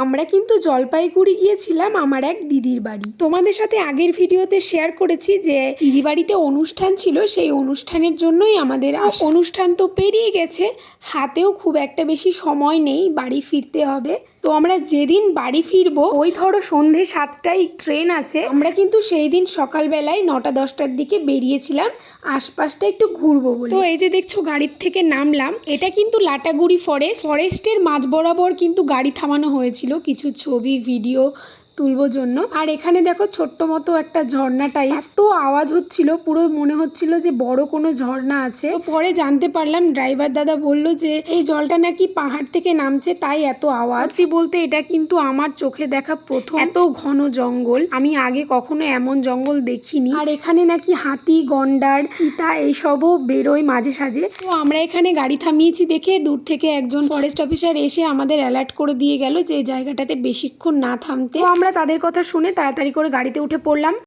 আমরা কিন্তু জলপাইগুড়ি গিয়েছিলাম আমার এক দিদির বাড়ি। তোমাদের সাথে আগের ভিডিওতে শেয়ার করেছি যে দিদি বাড়িতে অনুষ্ঠান ছিল, সেই অনুষ্ঠানের জন্যই আমাদের অনুষ্ঠান তো পেরিয়ে গেছে, হাতেও খুব একটা বেশি সময় নেই, বাড়ি ফিরতে হবে। তো আমরা যেদিন বাড়ি ফিরবো ওই ধরো সন্ধে 7টায় ট্রেন আছে। আমরা কিন্তু সেই দিন সকালবেলায় 9টা-10টার দিকে বেরিয়েছিলাম আশপাশটা একটু ঘুরবো বলে। তো এই যে দেখছো গাড়ির থেকে নামলাম, এটা কিন্তু লাটাগুড়ি ফরেস্টের মাঝ বরাবর কিন্তু গাড়ি থামানো হয়েছিল কিছু ছবি ভিডিও তুলবো জন্য। আর এখানে দেখো ছোট্ট মতো একটা ঝর্ণা টাইপ, এত আওয়াজ হচ্ছিল, পুরো মনে হচ্ছিল যে বড় কোনো ঝর্ণা আছে। তো পরে জানতে পারলাম, ড্রাইভার দাদা বললো যে এই জলটা নাকি পাহাড় থেকে নামছে, তাই এত আওয়াজ। বলতে এটা কিন্তু আমার চোখে দেখা প্রথম এত ঘন জঙ্গল, আমি আগে কখনো এমন জঙ্গল দেখিনি। আর এখানে নাকি হাতি, গন্ডার, চিতা এইসবও বেরোয় মাঝে সাঝে। তো আমরা এখানে গাড়ি থামিয়েছি দেখে দূর থেকে একজন ফরেস্ট অফিসার এসে আমাদের অ্যালার্ট করে দিয়ে গেল যে এই জায়গাটাতে বেশিক্ষণ না থামতে। তো আমরা তাদের কথা শুনে তাড়াতাড়ি করে গাড়িতে উঠে পড়লাম।